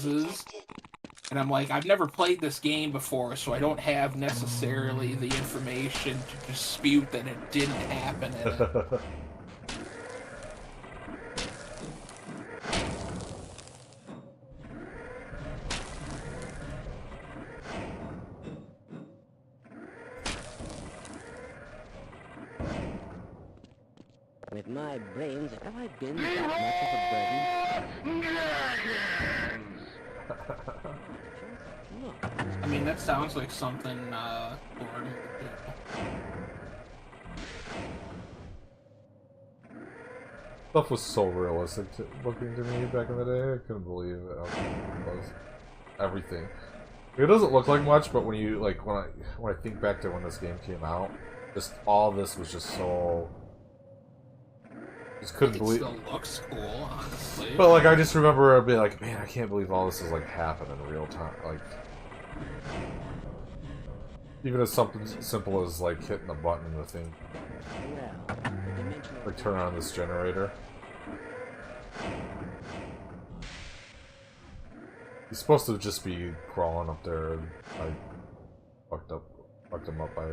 causes. And I'm like, I've never played this game before, so I don't have necessarily the information to dispute that it didn't happen in it. With my brains, have I been that much of a burden? I mean, that sounds like something Gordon would do. Stuff was so realistic looking to me back in the day. I couldn't believe it. Was everything. It doesn't look like much, but when you like when I think back to when this game came out, just all this was just so. Just couldn't believe. It still looks cool, honestly. But like, I just remember being like, man, I can't believe all this is like happening in real time. Like, even as something simple as like hitting a button and the thing, like turn on this generator. He's supposed to just be crawling up there and like fucked him up by.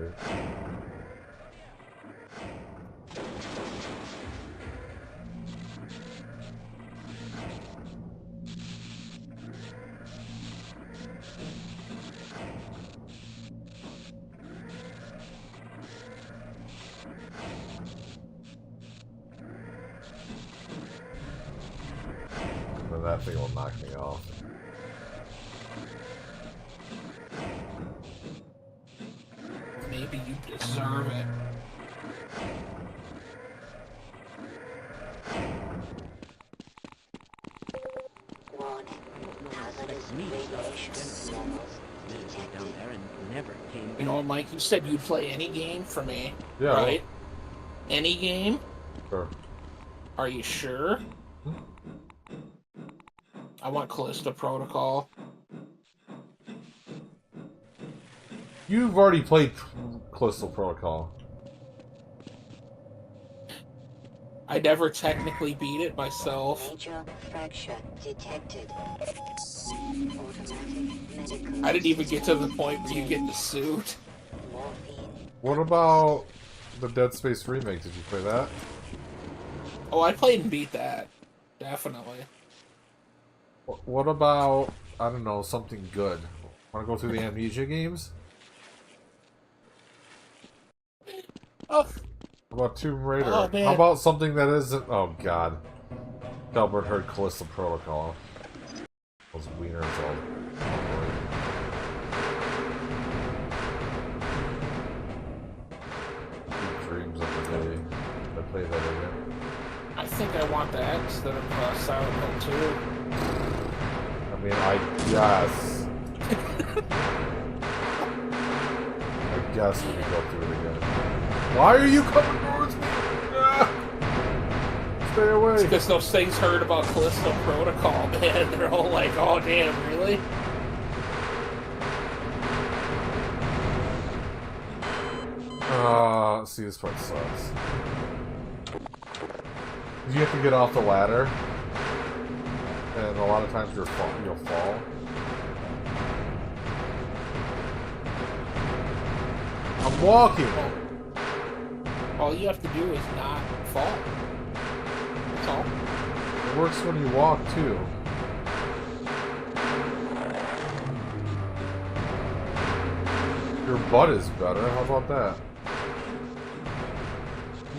That thing will knock me off. Maybe you deserve it. You know, Mike, you said you'd play any game for me, yeah, right? Any game? Sure. Are you sure? I want Callisto Protocol. You've already played Callisto Protocol. I never technically beat it myself. Major fracture detected. I didn't even get to the point where you get the suit. What about the Dead Space remake? Did you play that? Oh, I played and beat that. Definitely. What about, I don't know, something good? Want to go through the Amnesia games? Oh. How about Tomb Raider? Oh, man. How about something that isn't... Oh, God. Delbert heard Callisto Protocol. Those wieners all... Dreams of the day. I play that again. I think I want that instead of Silent Hill 2. I mean, I guess. I guess we can go through it again. Why are you coming towards me? Ah! Stay away. Because those things heard about Callisto Protocol, man. They're all like, oh damn, really? See, this part sucks. You have to get off the ladder, and a lot of times you'll fall. I'm walking! All you have to do is not fall. That's all. It works when you walk, too. Your butt is better, how about that?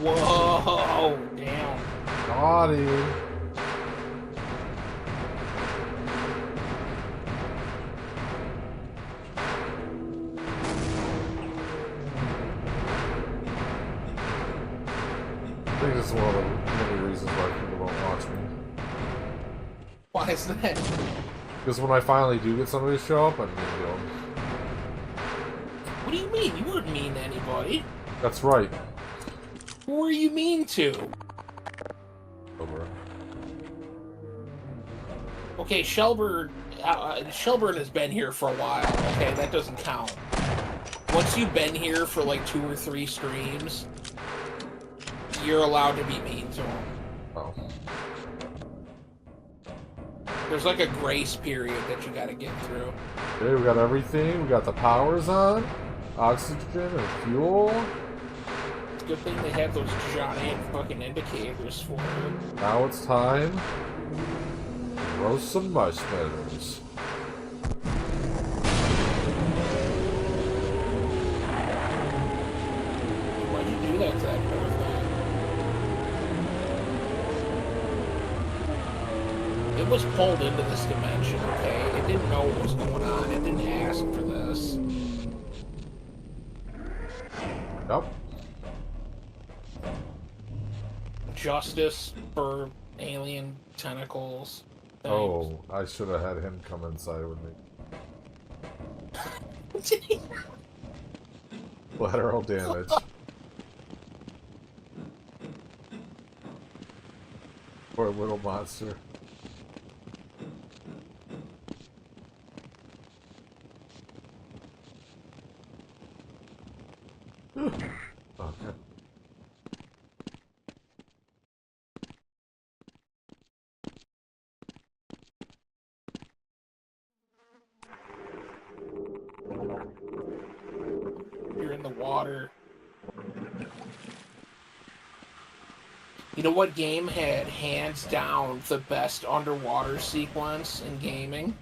Whoa, damn. Naughty! I think this is one of the many reasons why people don't watch me. Why is that? Because when I finally do get somebody to show up, I'm mean to them. What do you mean? You weren't mean to anybody. That's right. Who were you mean to? Over. Okay, Shelburne has been here for a while. Okay, that doesn't count. Once you've been here for like 2 or 3 streams, you're allowed to be mean to him. Oh. There's like a grace period that you gotta get through. Okay, we got everything. We got the powers on, oxygen and fuel. It's a good thing they have those giant fucking indicators for it. Now it's time. Roast some marshmallows. Why'd you do that to that poor thing? It was pulled into this dimension, okay? It didn't know what was going on. It didn't ask for this. Yep. Justice for alien tentacles. Things. Oh, I should have had him come inside with me. Collateral damage. Poor little monster. Okay. You're in the water. You know what game had hands down the best underwater sequence in gaming?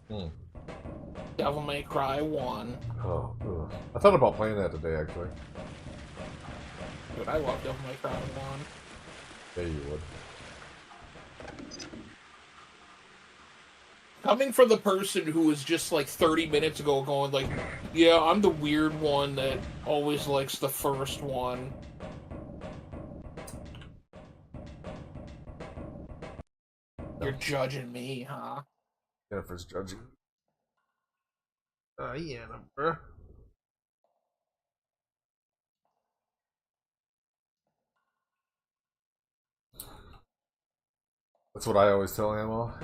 Hmm. Devil May Cry 1. Oh, ugh. I thought about playing that today, actually. Dude, I love Devil May Cry 1. Yeah, you would. Coming from the person who was just like 30 minutes ago going like, yeah, I'm the weird one that always likes the first one. You're judging me, huh? Jennifer's judging. Jennifer. That's what I always tell Ammo.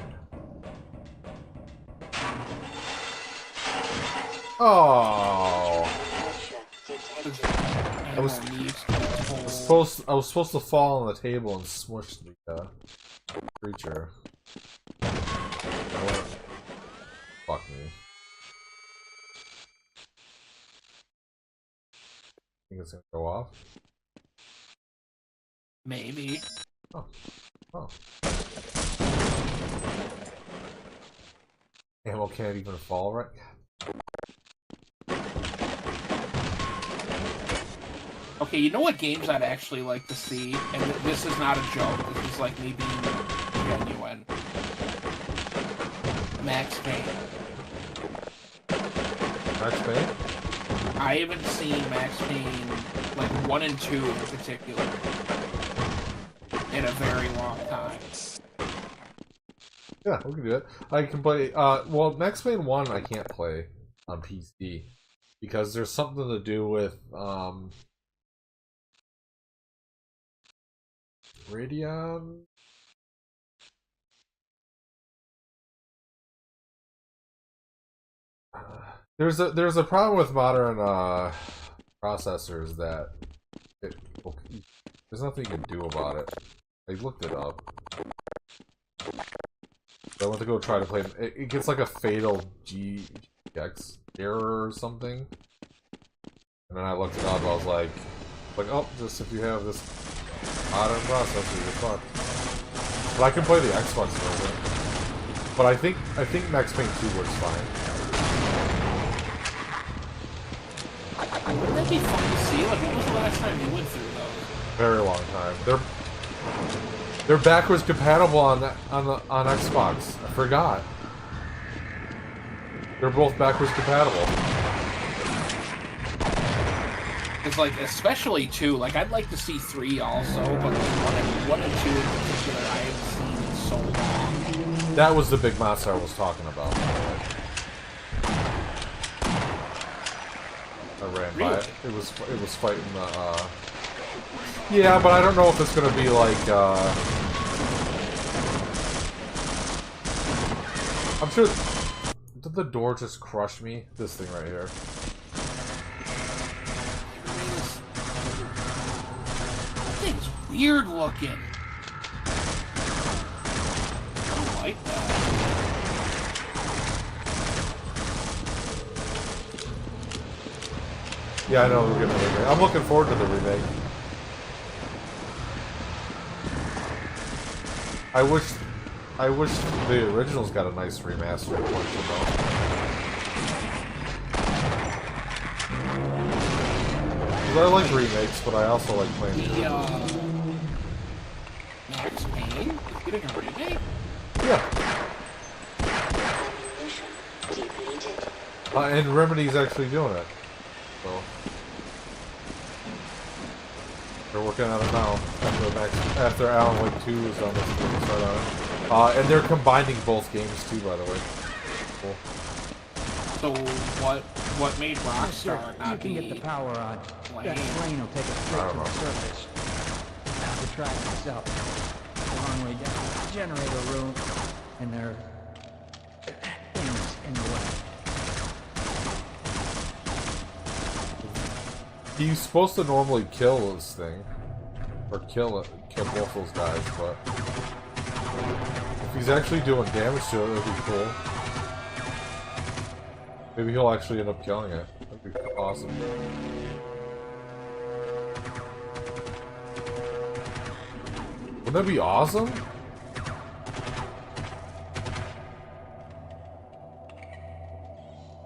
Oh, I was supposed to fall on the table and smush the creature. Fuck me. Think it's gonna go off? Maybe. Oh. Oh. Ammo can't even fall right. Okay, you know what games I'd actually like to see? And this is not a joke, this is like me being genuine. Max Payne. Max Payne? I haven't seen Max Payne, like 1 and 2 in particular, in a very long time. Yeah, we can do it. I can play, well, Max Payne 1 I can't play on PC. Because there's something to do with, Radeon? There's a problem with modern processors that there's nothing you can do about it. I looked it up. I went to go try to play it gets like a fatal GX error or something. And then I looked it up, I was like, oh, just if you have this modern processor, you're fucked. But I can play the Xbox version. But I think Max Payne 2 works fine. Wouldn't that be fun to see? Like, when was the last time you went through those? Very long time. They're backwards compatible on Xbox. I forgot. They're both backwards compatible. It's like, especially 2, like, I'd like to see 3 also, but like 1 and 2 in particular, I haven't seen in so long. That was the big monster I was talking about. I ran by it. It was fighting the, yeah, but I don't know if it's gonna be like, I'm sure... Did the door just crush me? This thing right here. That thing's weird looking. like that. Yeah, I know we're getting a remake. I'm looking forward to the remake. I wish the originals got a nice remaster of Portion though. Because I like remakes, but I also like playing The, Max Payne is getting a remake? Yeah. Ammunition depleted. And Remedy's actually doing it. So they're working on it now. After Alan Wake 2 is done, it's going to start on it. And they're combining both games too, by the way. Cool. So what made Rockstar You not can get the be power on. That Lame? plane will take us straight to the surface. The track itself. A long way down. Generator room. And there are things in the way. He's supposed to normally kill this thing. Or kill both those guys, but if he's actually doing damage to it, that'd be cool. Maybe he'll actually end up killing it. That'd be awesome. Wouldn't that be awesome?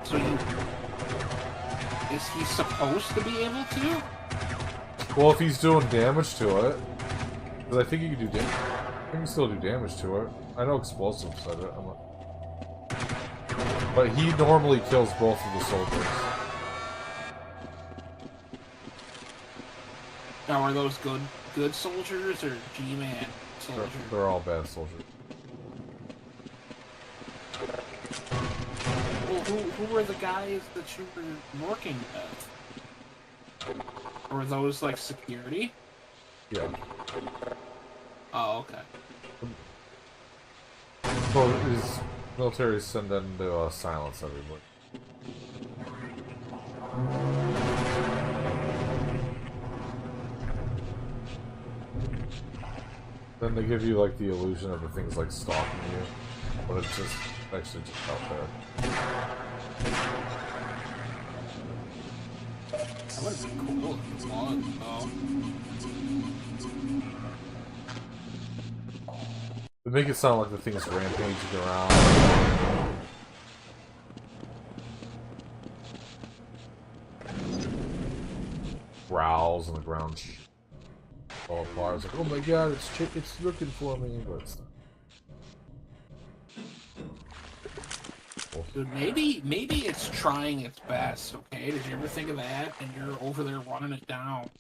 So is he supposed to be able to? Well, if he's doing damage to it, because I think he can do damage. I think he can still do damage to it. I know explosives said it. But he normally kills both of the soldiers. Now are those good soldiers or G-Man soldiers? They're all bad soldiers. Well, who were the guys that you were working with? Were those like security? Yeah. Oh, okay. So his military send them to silence everybody. Then they give you like the illusion of the things like stalking you, but it's just actually just out there. That would have been cool if it was, though. They make it sound like the thing's rampaging around. Growls and the ground fall apart. It's like, oh my god, it's looking for me, but it's not. Dude, maybe it's trying its best, okay? Did you ever think of that? And you're over there running it down.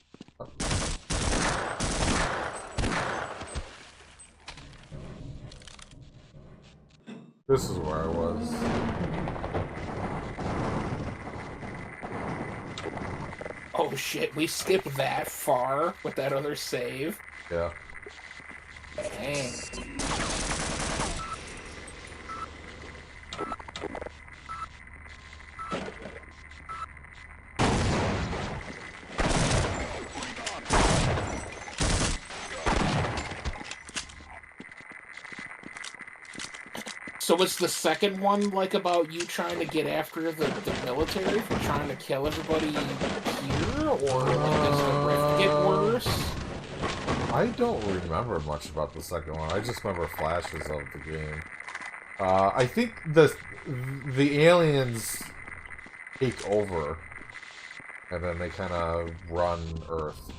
This is where I was. Oh shit, we skipped that far with that other save? Yeah. Dang. So was the second one like about you trying to get after the military for trying to kill everybody here, or does the rift get worse? I don't remember much about the second one. I just remember flashes of the game. I think the aliens take over, and then they kind of run Earth,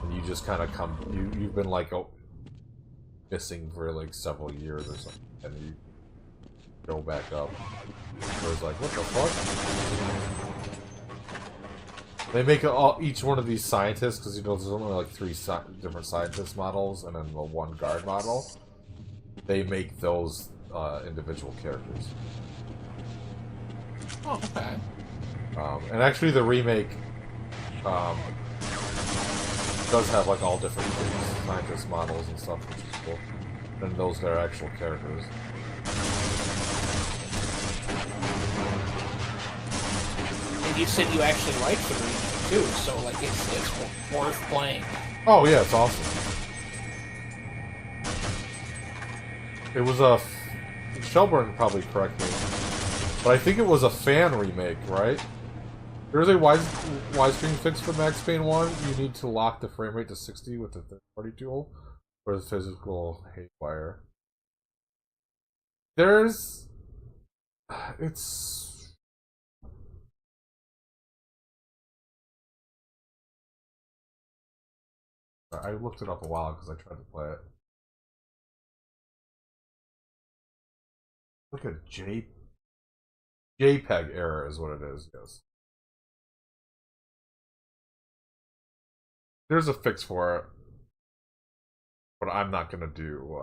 and you just kind of come. You've been like missing for like several years or something, and you go back up. So it's like, what the fuck? They make each one of these scientists, because you know there's only like 3 different scientist models, and then the 1 guard model. They make those individual characters. Oh, okay. And actually, the remake does have like all different scientist models and stuff, which is cool. And those are actual characters. And you said you actually liked the remake too, so like it's worth playing. Oh yeah, it's awesome. It was a... Shelburne can probably correct me. But I think it was a fan remake, right? There's a widescreen fix for Max Payne 1. You need to lock the frame rate to 60 with the third-party tool. Or the physical haywire. There's... It's... I looked it up a while because I tried to play it. Look at JPEG error is what it is, yes. There's a fix for it. But I'm not gonna do,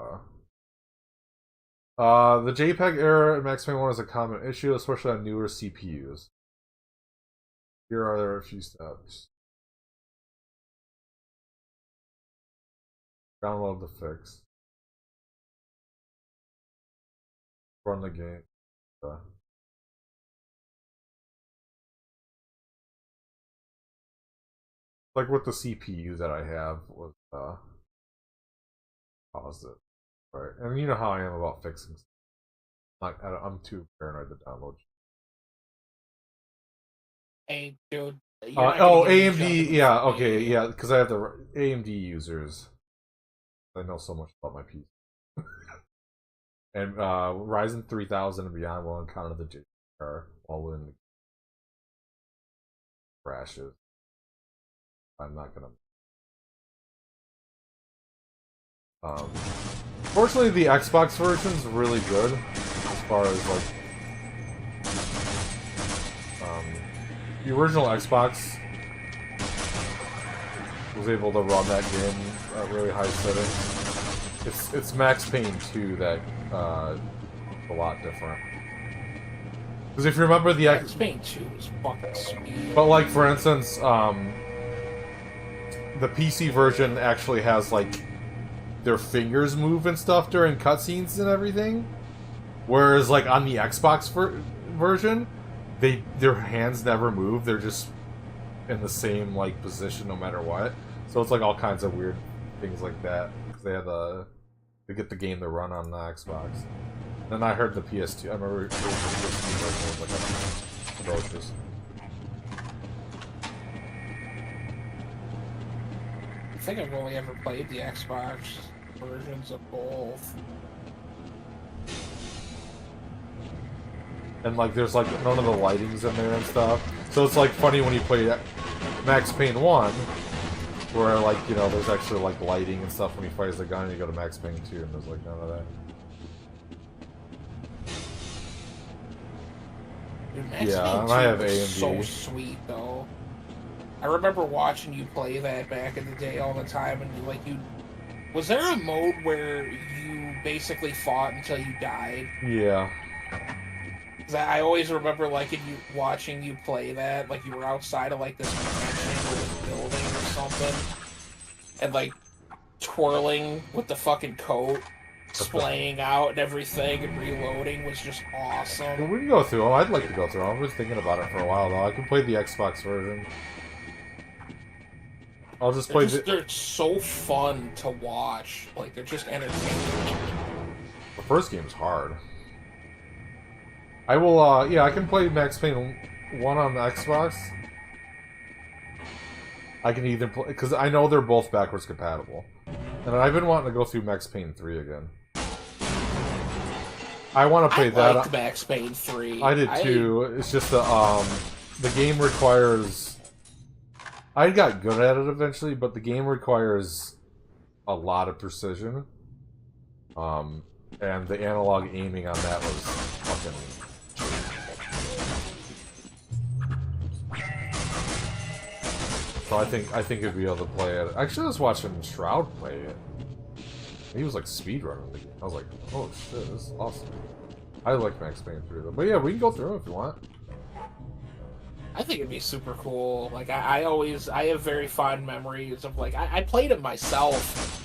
the JPEG error in Max Payne 1 is a common issue, especially on newer CPUs. Here are a few steps. Download the fix. Run the game. Like with the CPU that I have was paused it. Right. And you know how I am about fixing stuff. I'm too paranoid to download. Hey, dude. AMD, yeah, okay, yeah, because I have the AMD users. I know so much about my PC. And Ryzen 3000 and beyond will encounter the JPEG while within the crashes. I'm not gonna. Fortunately, the Xbox version's really good as far as like the original Xbox was able to run that game at really high settings. It's Max Payne 2 that a lot different. Because if you remember the Max Payne 2 is fucking sweet. But like for instance, the PC version actually has like their fingers move and stuff during cutscenes and everything, whereas like on the Xbox version, their hands never move. They're just in the same like position no matter what. So it's like all kinds of weird things like that because they had to get the game to run on the Xbox. Then I heard the PS2. I remember the PS2 version was like atrocious. I think I've only ever played the Xbox versions of both. And like there's like none of the lighting's in there and stuff. So it's like funny when you play Max Payne 1, where like, you know, there's actually like lighting and stuff when he fires the gun, and you go to Max Payne 2 and there's like none of that. Dude, Max Yeah, Payne and 2 I have was AMD. so sweet though. I remember watching you play that back in the day all the time, and like you, was there a mode where you basically fought until you died? Yeah. 'Cause I always remember like watching you play that, like you were outside of like this mansion or this building or something, and like twirling with the fucking coat, splaying out and everything, and reloading was just awesome. Well, we can go through them. I'd like to go through them. I was thinking about it for a while though. I can play the Xbox version. I'll just play They're so fun to watch. Like, they're just entertaining. The first game's hard. I will, yeah, I can play Max Payne 1 on the Xbox. I can either play, because I know they're both backwards compatible. And I've been wanting to go through Max Payne 3 again. I want to play that. Liked Max Payne 3. I did too. It's just the game requires... I got good at it eventually, but the game requires a lot of precision. And the analog aiming on that was fucking... So I think you'd be able to play it. Actually, I was watching Shroud play it. He was like speedrunning the game. I was like, oh shit, this is awesome. I like Max Payne 3 though. But yeah, we can go through them if you want. I think it'd be super cool. Like, I have very fond memories of, like, I played it myself.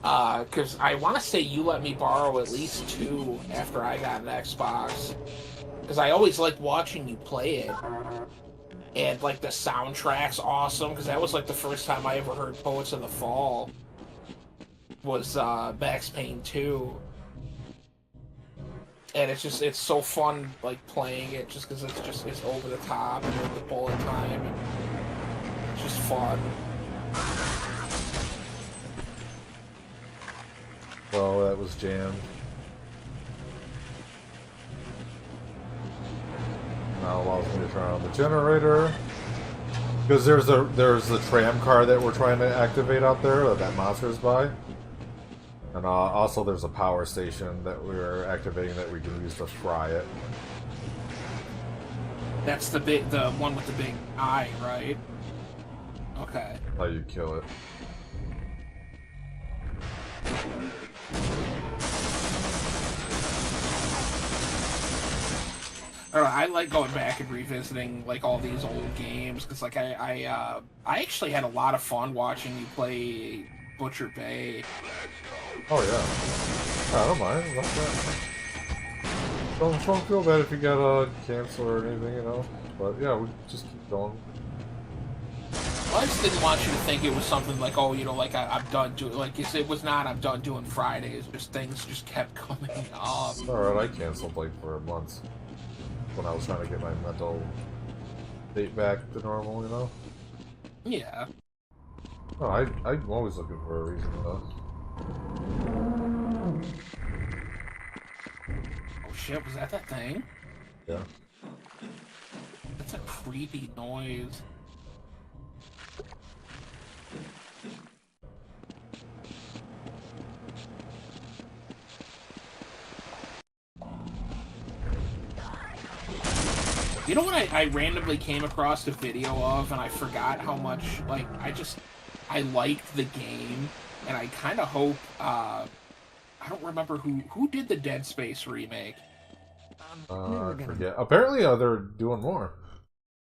Because I want to say you let me borrow at least 2 after I got an Xbox. Because I always liked watching you play it. And, like, the soundtrack's awesome, because that was, like, the first time I ever heard Poets of the Fall. Was, Max Payne 2. And it's so fun, like, playing it, just because it's over the top, and with the bullet time, and it's just fun. Well, that was jammed. Now allows me to turn on the generator. Because there's the tram car that we're trying to activate out there that monster's by. And also there's a power station that we're activating that we can use to fry it. That's the one with the big eye, right? Okay. How you kill it. I don't know, I like going back and revisiting like all these old games because like I actually had a lot of fun watching you play Butcher Bay. Oh yeah. I don't mind. Like that. Don't feel bad if you gotta cancel or anything, you know. But yeah, we just keep going. Well, I just didn't want you to think it was something like, oh, you know, like I'm done doing. Like it was not. I'm done doing Fridays. Just things just kept coming up. Alright, I canceled like for months when I was trying to get my mental state back to normal, you know. Yeah. Oh, I'm always looking for a reason though. Oh shit! Was that thing? Yeah. That's a creepy noise. You know what I randomly came across a video of, and I forgot how much, like, I liked the game, and I kind of hope, I don't remember who did the Dead Space remake. I forget. Apparently, they're doing more.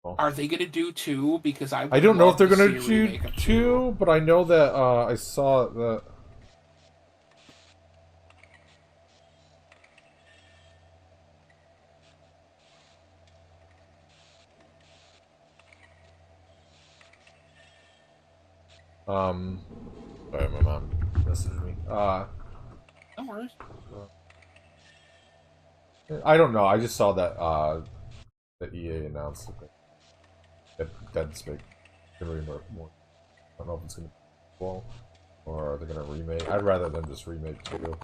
Well, Are they gonna do 2? Because I don't know if they're gonna do do 2, but I know that, I saw that... Sorry, my mom messaged me. No worries. I don't know. I just saw that that EA announced that Dead Space gonna be more. I don't know if it's gonna be well or they're gonna remake. I'd rather than just remake 2.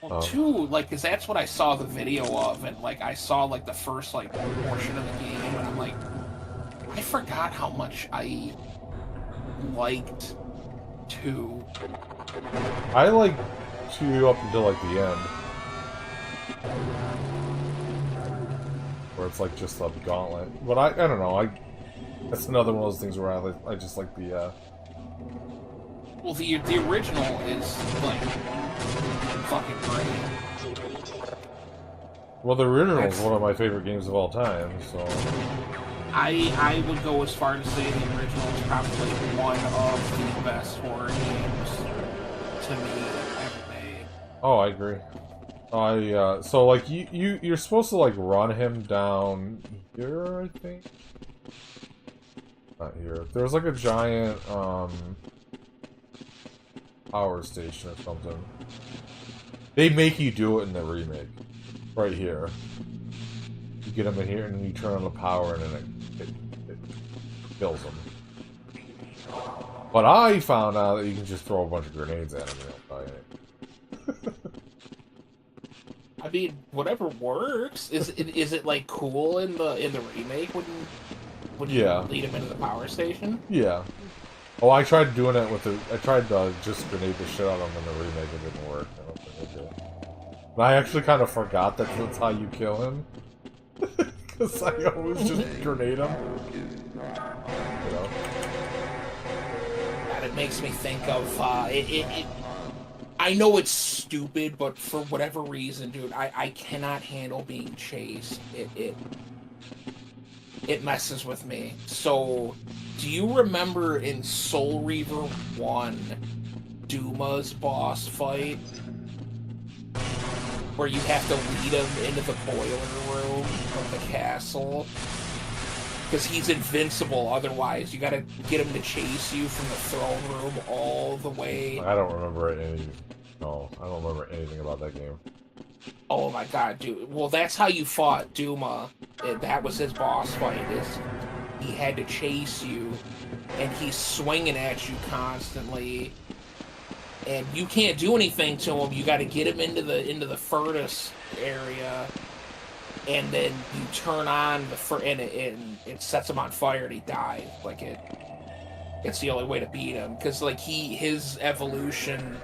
Well, 2, like, cause that's what I saw the video of, and like I saw like the first like portion of the game, and I'm like, I forgot how much I liked 2. I like 2 up until like the end, where it's like just a gauntlet. But I don't know. That's another one of those things where I just like the. Well, the original is like fucking great. Well, the original is one of my favorite games of all time. So. I would go as far to say the original is probably one of the best horror games to me ever made. Oh, I agree. So like you're supposed to like run him down here, I think. Not here. There's like a giant power station or something. They make you do it in the remake. Right here. You get him in here and you turn on the power and then it kills him. But I found out that you can just throw a bunch of grenades at him and he'll die. I mean, whatever works. Is it like cool in the remake when you lead him into the power station? Yeah. Oh, I tried doing it with the. I tried to just grenade the shit out of him in the remake. It didn't work. I don't think it did. And I actually kind of forgot that that's how you kill him. Because I always just grenade him. You know? And it makes me think of I know it's stupid, but for whatever reason, dude, I cannot handle being chased. It messes with me. So, do you remember in Soul Reaver 1, Duma's boss fight? Where you have to lead him into the boiler room of the castle? Because he's invincible otherwise. You gotta get him to chase you from the throne room all the way. I don't remember any. No, I don't remember anything about that game. Oh my god, dude. Well, that's how you fought Duma. That was his boss fight. Is he had to chase you, and he's swinging at you constantly, and you can't do anything to him. You got to get him into the furnace area, and then you turn on and it sets him on fire, and he dies. Like it's the only way to beat him, because like his evolution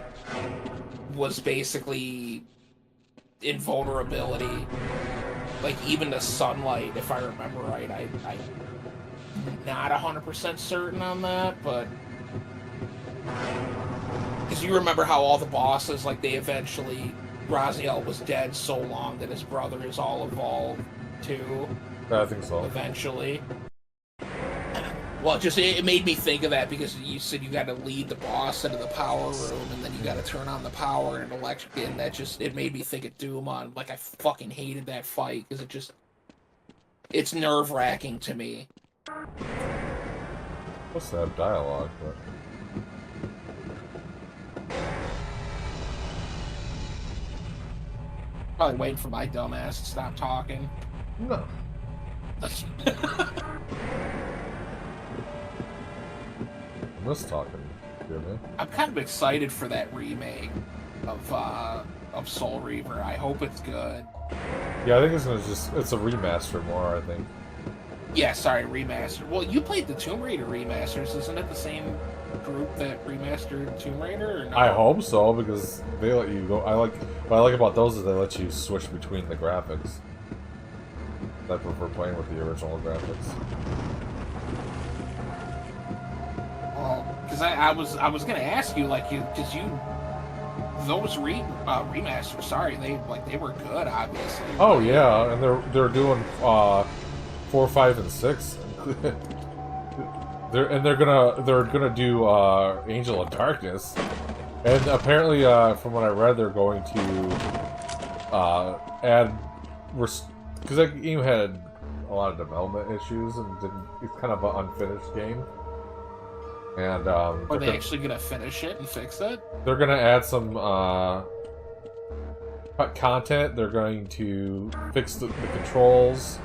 was basically invulnerability. Like even to sunlight, if I remember right. I'm not 100% certain on that, but because you remember how all the bosses, like they eventually, Raziel was dead so long that his brother is all evolved too. I think so. Eventually. Well, it made me think of that, because you said you got to lead the boss into the power room, and then you got to turn on the power and electric, and it made me think of Doom on, like, I fucking hated that fight, because it's nerve-wracking to me. What's that dialogue? But... Probably waiting for my dumb ass to stop talking. No. I miss talking, man. I'm kind of excited for that remake of Soul Reaver. I hope it's good. Yeah, I think it's a remaster more, I think. Yeah, sorry, remaster. Well, you played the Tomb Raider remasters. Isn't it the same group that remastered Tomb Raider? Or no? I hope so, because they let you go. What I like about those is they let you switch between the graphics. I prefer playing with the original graphics. Because I was gonna ask you, like, because those remasters, sorry, they were good, obviously. Oh yeah, and they're doing 4, 5, and 6. they're gonna do Angel of Darkness, and apparently from what I read, they're going to add, because that game had a lot of development issues and it's kind of an unfinished game. And are they actually gonna finish it and fix it? They're gonna add some content. They're going to fix the controls.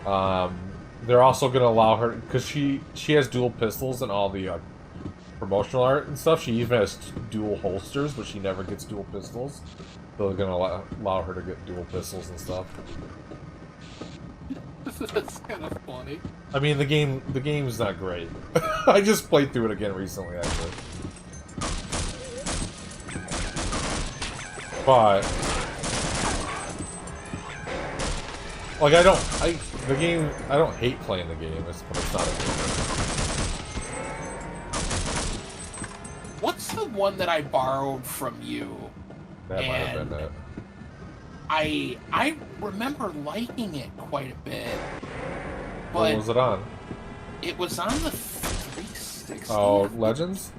They're also gonna allow her, because she has dual pistols and all the promotional art and stuff. She even has dual holsters, but she never gets dual pistols. So they're gonna allow her to get dual pistols and stuff. That's kind of funny. I mean, the game's not great. I just played through it again recently, actually. But like, I don't hate playing the game, but it's not a good game. What's the one that I borrowed from you? That might have been it. I remember liking it quite a bit. But what was it on? It was on the 360. Oh, Legends?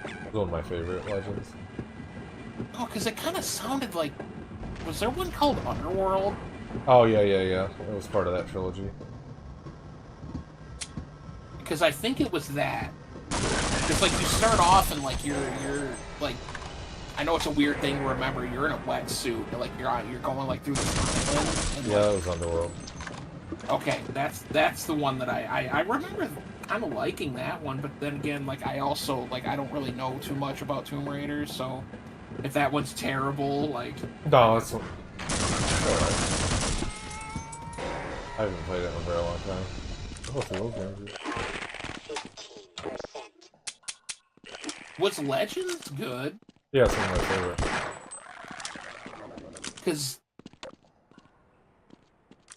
It's one of my favorite Legends. Oh, because it kind of sounded like... Was there one called Underworld? Oh, yeah. It was part of that trilogy. Because I think it was that. It's like you start off and like you're like... I know it's a weird thing to remember. You're in a wetsuit. Like you're going like through the island. And, yeah, that was Underworld. Okay, that's the one that I remember kind of liking that one. But then again, like I also like I don't really know too much about Tomb Raider, so if that one's terrible, like no, it's alright. I haven't played it in a very long time. Oh, for those games. 15%. Was Legends good? Yeah, it's one of my favorite. Because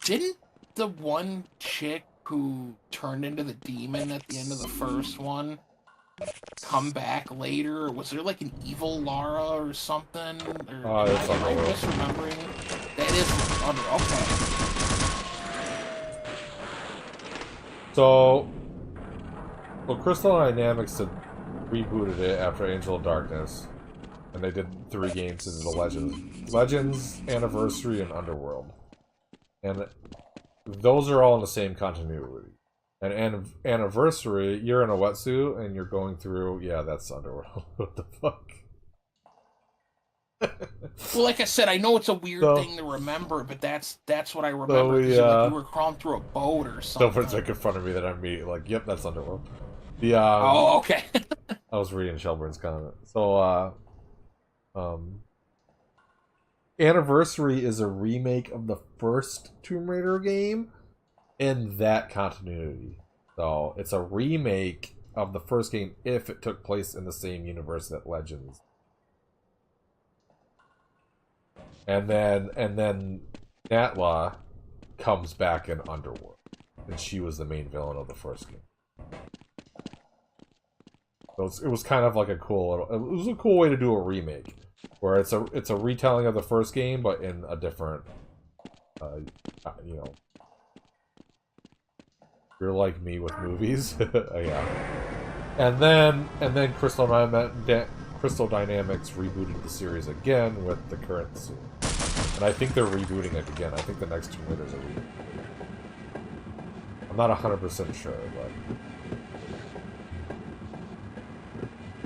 didn't the one chick who turned into the demon at the end of the first one come back later? Or was there like an evil Lara or something? Or That's am I Underworld. misremembering? That is okay. So, well, Crystal Dynamics had rebooted it after Angel of Darkness, and they did 3 games into the Legends, Anniversary, and Underworld. And those are all in the same continuity. And Anniversary, you're in a wetsuit, and you're going through... Yeah, that's Underworld. What the fuck? Well, like I said, I know it's a weird So- thing to remember, but that's what I remember. So 'cause we, like, you were crawling through a boat or something. Someone's like in front of me that I'm immediately like, yep, that's Underworld. The Oh, okay. I was reading Shelburn's comment. So Anniversary is a remake of the first Tomb Raider game in that continuity. So it's a remake of the first game if it took place in the same universe that Legends. And then Natla comes back in Underworld. And she was the main villain of the first game. So it was kind of like a cool way to do a remake. Where it's a retelling of the first game, but in a different, you know. You're like me with movies, yeah. And then Crystal Dynamics rebooted the series again with the current series, and I think they're rebooting it again. I think the next Tomb Raiders are rebooting. I'm not 100% sure, but.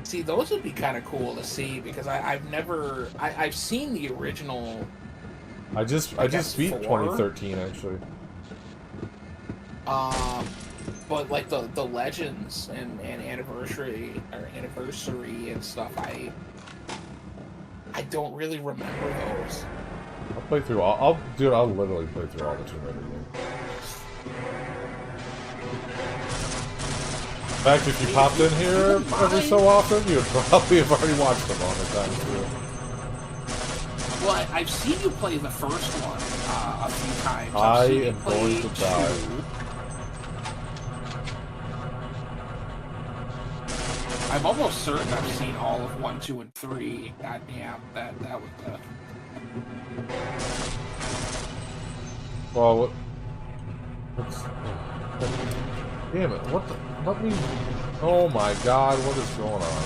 See, those would be kind of cool to see because I've seen the original. I just beat 2013 actually. But like the Legends and anniversary and stuff, I don't really remember those. I'll play through all. I'll literally play through all the Tomb Raider games. In fact, if you popped in here every so often, you'd probably have already watched them all the time too. Well, I've seen you play the first one a few times. I I've seen you am play going to die. 2. I'm almost certain I've seen all of 1, 2, and 3. God damn, that was the. Well, damn it! What the? Let me. Oh my God! What is going on?